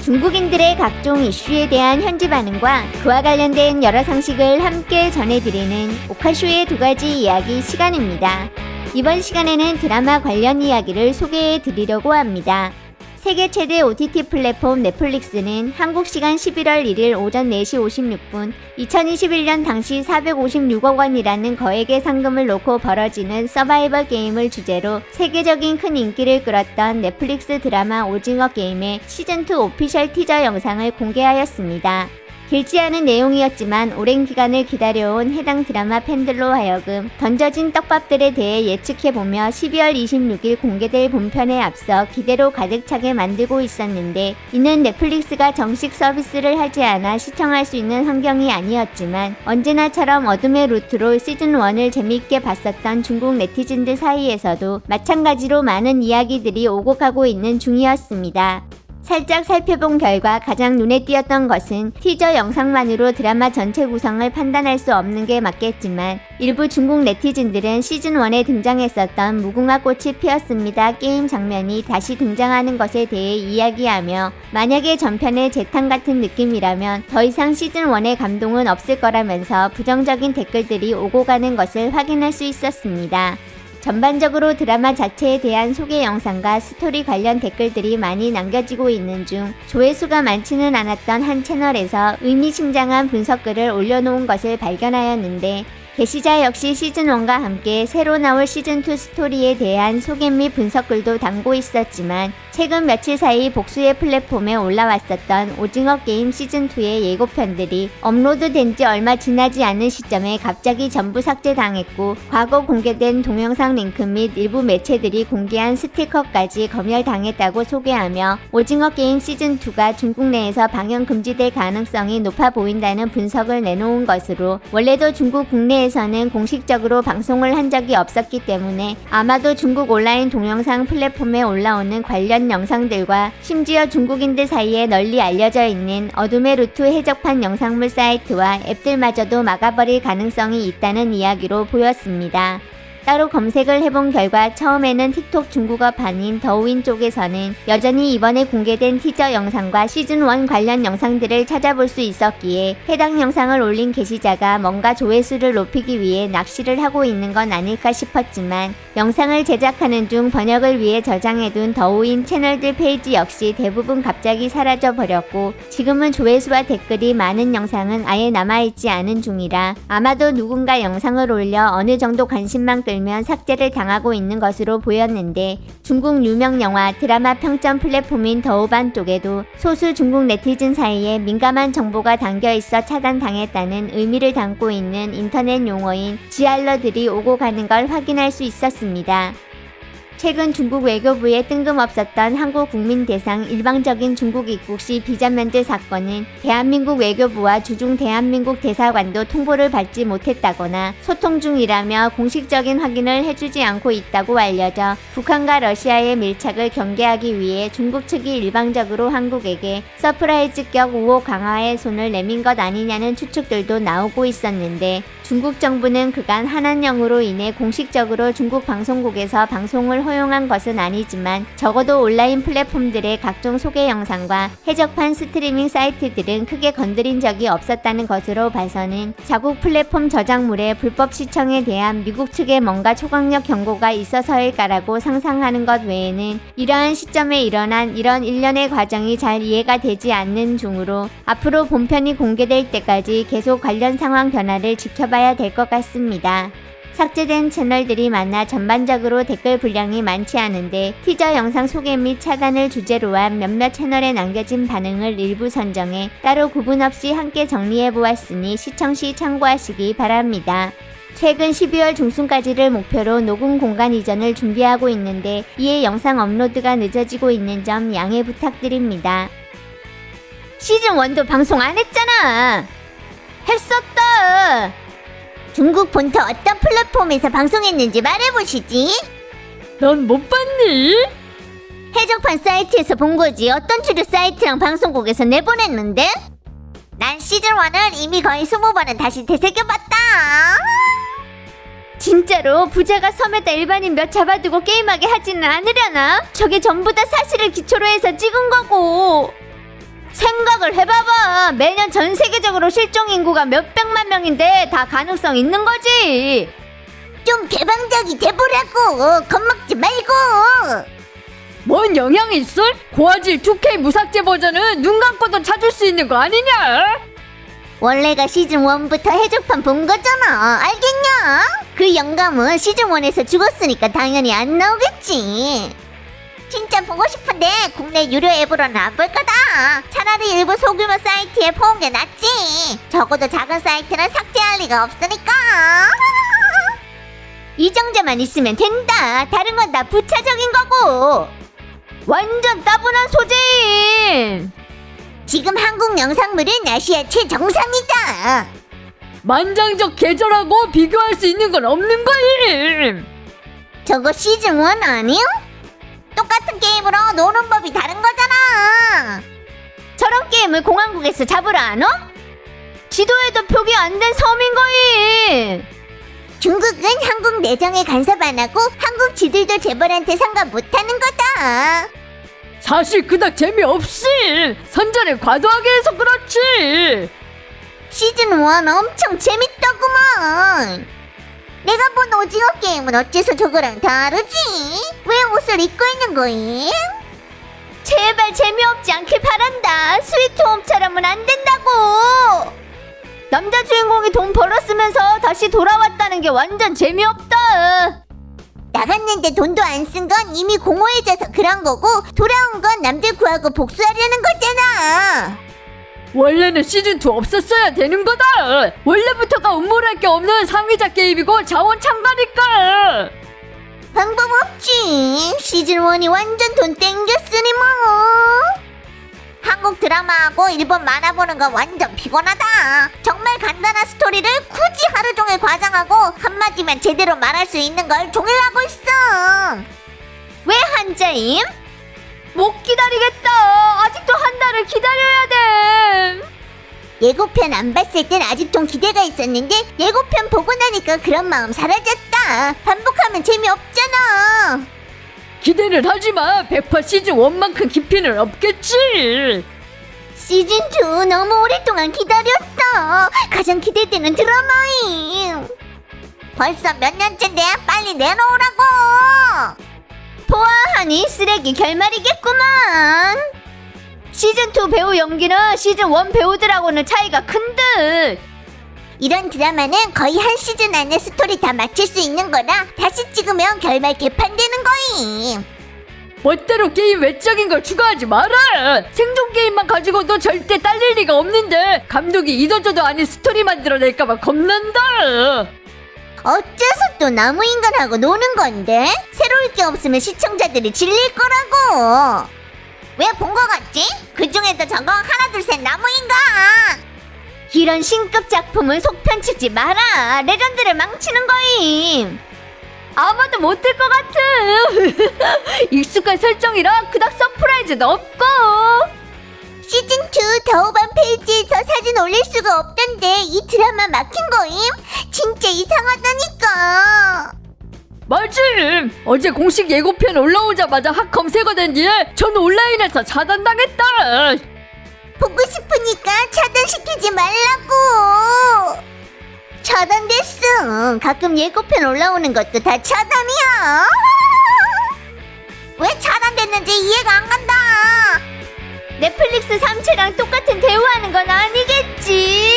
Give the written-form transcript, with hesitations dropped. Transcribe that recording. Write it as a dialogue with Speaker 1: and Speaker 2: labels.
Speaker 1: 중국인들의 각종 이슈에 대한 현지 반응과 그와 관련된 여러 상식을 함께 전해드리는 오카쇼의 두 가지 이야기 시간입니다. 이번 시간에는 드라마 관련 이야기를 소개해드리려고 합니다. 세계 최대 OTT 플랫폼 넷플릭스는 한국 시간 11월 1일 오전 4시 56분 2021년 당시 456억 원이라는 거액의 상금을 놓고 벌어지는 서바이벌 게임을 주제로 세계적인 큰 인기를 끌었던 넷플릭스 드라마 오징어 게임의 시즌2 오피셜 티저 영상을 공개하였습니다. 길지 않은 내용이었지만 오랜 기간을 기다려온 해당 드라마 팬들로 하여금 던져진 떡밥들에 대해 예측해보며 12월 26일 공개될 본편에 앞서 기대로 가득 차게 만들고 있었는데, 이는 넷플릭스가 정식 서비스를 하지 않아 시청할 수 있는 환경이 아니었지만 언제나처럼 어둠의 루트로 시즌1을 재미있게 봤었던 중국 네티즌들 사이에서도 마찬가지로 많은 이야기들이 오고 가고 있는 중이었습니다. 살짝 살펴본 결과 가장 눈에 띄었던 것은 티저 영상만으로 드라마 전체 구성을 판단할 수 없는 게 맞겠지만, 일부 중국 네티즌들은 시즌1에 등장했었던 무궁화 꽃이 피었습니다 게임 장면이 다시 등장하는 것에 대해 이야기하며, 만약에 전편의 재탕 같은 느낌이라면 더 이상 시즌1의 감동은 없을 거라면서 부정적인 댓글들이 오고 가는 것을 확인할 수 있었습니다. 전반적으로 드라마 자체에 대한 소개 영상과 스토리 관련 댓글들이 많이 남겨지고 있는 중, 조회수가 많지는 않았던 한 채널에서 의미심장한 분석글을 올려놓은 것을 발견하였는데, 게시자 역시 시즌1과 함께 새로 나올 시즌2 스토리에 대한 소개 및 분석글도 담고 있었지만, 최근 며칠 사이 복수의 플랫폼에 올라왔었던 오징어 게임 시즌2의 예고편들이 업로드된 지 얼마 지나지 않은 시점에 갑자기 전부 삭제당했고, 과거 공개된 동영상 링크 및 일부 매체들이 공개한 스티커까지 검열당했다고 소개하며, 오징어 게임 시즌2가 중국 내에서 방영 금지될 가능성이 높아 보인다는 분석을 내놓은 것으로, 원래도 중국 국내에서는 공식적으로 방송을 한 적이 없었기 때문에 아마도 중국 온라인 동영상 플랫폼에 올라오는 관련 영상들과 심지어 중국인들 사이에 널리 알려져 있는 어둠의 루트 해적판 영상물 사이트와 앱들마저도 막아버릴 가능성이 있다는 이야기로 보였습니다. 따로 검색을 해본 결과 처음에는 틱톡 중국어판인 더우인 쪽에서는 여전히 이번에 공개된 티저 영상과 시즌1 관련 영상들을 찾아볼 수 있었기에 해당 영상을 올린 게시자가 뭔가 조회수를 높이기 위해 낚시를 하고 있는 건 아닐까 싶었지만, 영상을 제작하는 중 번역을 위해 저장해둔 더우인 채널들 페이지 역시 대부분 갑자기 사라져버렸고, 지금은 조회수와 댓글이 많은 영상은 아예 남아있지 않은 중이라 아마도 누군가 영상을 올려 어느 정도 관심만 끌면 삭제를 당하고 있는 것으로 보였는데, 중국 유명 영화 드라마 평점 플랫폼인 더우반 쪽에도 소수 중국 네티즌 사이에 민감한 정보가 담겨있어 차단당했다는 의미를 담고 있는 인터넷 용어인 지알러들이 오고 가는 걸 확인할 수 있었습니다. 최근 중국 외교부에 뜬금없었던 한국 국민 대상 일방적인 중국 입국 시 비자 면제 사건은 대한민국 외교부와 주중 대한민국 대사관도 통보를 받지 못했다거나 소통 중이라며 공식적인 확인을 해주지 않고 있다고 알려져 북한과 러시아의 밀착을 경계하기 위해 중국 측이 일방적으로 한국에게 서프라이즈격 우호 강화에 손을 내민 것 아니냐는 추측들도 나오고 있었는데, 중국 정부는 그간 한한령으로 인해 공식적으로 중국 방송국에서 방송을 허용한 것은 아니지만, 적어도 온라인 플랫폼들의 각종 소개 영상과 해적판 스트리밍 사이트들은 크게 건드린 적이 없었다는 것으로 봐서는 자국 플랫폼 저작물의 불법 시청에 대한 미국 측의 뭔가 초강력 경고가 있어서일까라고 상상하는 것 외에는 이러한 시점에 일어난 이런 일련의 과정이 잘 이해가 되지 않는 중으로, 앞으로 본편이 공개될 때까지 계속 관련 상황 변화를 지켜봐야 될 것 같습니다. 삭제된 채널들이 많아 전반적으로 댓글 분량이 많지 않은데, 티저 영상 소개 및 차단을 주제로 한 몇몇 채널에 남겨진 반응을 일부 선정해 따로 구분 없이 함께 정리해보았으니 시청 시 참고하시기 바랍니다. 최근 12월 중순까지를 목표로 녹음 공간 이전을 준비하고 있는데, 이에 영상 업로드가 늦어지고 있는 점 양해 부탁드립니다. 시즌1도 방송 안 했잖아! 했었다! 중국 본토 어떤 플랫폼에서 방송했는지 말해보시지.
Speaker 2: 넌 못 봤니?
Speaker 1: 해적판 사이트에서 본 거지. 어떤 주류 사이트랑 방송국에서 내보냈는데? 난 시즌1을 이미 거의 20번은 다시 되새겨봤다. 진짜로 부자가 섬에다 일반인 몇 잡아두고 게임하게 하지는 않으려나? 저게 전부 다 사실을 기초로 해서 찍은 거고. 생각을 해봐봐. 매년 전 세계적으로 실종 인구가 몇백만 명인데 다 가능성 있는 거지. 좀 개방적이 돼보라고. 겁먹지 말고.
Speaker 2: 뭔 영향이 있어? 고화질 2K 무삭제 버전은 눈 감고도 찾을 수 있는 거 아니냐?
Speaker 1: 원래가 시즌 1부터 해적판 본 거잖아. 알겠냐? 그 영감은 시즌 1에서 죽었으니까 당연히 안 나오겠지. 진짜 보고 싶은데 국내 유료 앱으로는 안 볼 거다. 차라리 일부 소규모 사이트에 퍼온 게 낫지. 적어도 작은 사이트는 삭제할 리가 없으니까. 이 정도만 있으면 된다. 다른 건 다 부차적인 거고. 완전 따분한 소재임. 지금 한국 영상물은 아시아 최정상이다.
Speaker 2: 만장적 계절하고 비교할 수 있는 건 없는 거임.
Speaker 1: 저거 시즌 1 아니요? 똑같은 게임으로 노는 법이 다른 거잖아. 저런 게임을 공항국에서 잡으러 안 오? 지도에도 표기 안 된 섬인 거임. 중국은 한국 내정에 간섭 안 하고 한국 지들도 재벌한테 상관 못하는 거다.
Speaker 2: 사실 그닥 재미없음. 선전을 과도하게 해서 그렇지.
Speaker 1: 시즌 1 엄청 재밌더구먼. 내가 본 오징어 게임은 어째서 저거랑 다르지? 왜 옷을 입고 있는 거임? 제발 재미없지 않길 바란다. 스위트홈처럼은 안 된다고. 남자 주인공이 돈 벌었으면서 다시 돌아왔다는 게 완전 재미없다. 나갔는데 돈도 안 쓴 건 이미 공허해져서 그런 거고, 돌아온 건 남들 구하고 복수하려는 거잖아.
Speaker 2: 원래는 시즌2 없었어야 되는 거다. 원래부터가 음모랄 게 없는 상위자 게임이고 자원 창가니까.
Speaker 1: 방법 없지. 시즌 1이 완전 돈 땡겼으니 뭐. 한국 드라마하고 일본 만화 보는 거 완전 피곤하다. 정말 간단한 스토리를 굳이 하루 종일 과장하고 한마디만 제대로 말할 수 있는 걸 종일 하고 있어. 왜 한자임? 못 기다리겠다. 아직도 한 달을 기다려야 돼. 예고편 안 봤을 땐 아직 좀 기대가 있었는데 예고편 보고 나니까 그런 마음 사라졌다. 반복하면 재미없잖아.
Speaker 2: 기대를 하지마. 100% 시즌1만큼 깊이는 없겠지.
Speaker 1: 시즌2 너무 오랫동안 기다렸어. 가장 기대되는 드라마임. 벌써 몇 년째인데 빨리 내놓으라고. 보아하니 쓰레기 결말이겠구만. 시즌2 배우 연기는 시즌1 배우들하고는 차이가 큰 듯. 이런 드라마는 거의 한 시즌 안에 스토리 다 맞출 수 있는 거라 다시 찍으면 결말 개판되는 거임.
Speaker 2: 멋대로 게임 외적인 걸 추가하지 마라. 생존 게임만 가지고도 절대 딸릴 리가 없는데 감독이 이도저도 아닌 스토리 만들어낼까봐 겁난다.
Speaker 1: 어째서 또 나무인간하고 노는 건데? 새로울 게 없으면 시청자들이 질릴 거라고. 왜 본 거 같지? 그 중에도 저거 하나 둘 셋 나무인간. 이런 신급 작품은 속편치지 마라. 레전드를 망치는 거임.
Speaker 2: 아마도 못할 것 같아. 익숙한 설정이라 그닥 서프라이즈도 없고.
Speaker 1: 시즌2 더우반 페이지에서 사진 올릴 수가 없던데 이 드라마 막힌 거임? 진짜 이상하다니까.
Speaker 2: 맞음. 어제 공식 예고편 올라오자마자 핫 검색어 된 뒤에 전 온라인에서 차단당했다.
Speaker 1: 보고 싶으니까 차단시키지 말라고. 차단됐어. 가끔 예고편 올라오는 것도 다 차단이야. 왜 차단됐는지 이해가 안 간다. 넷플릭스 3채랑 똑같은 대우하는 건 아니겠지.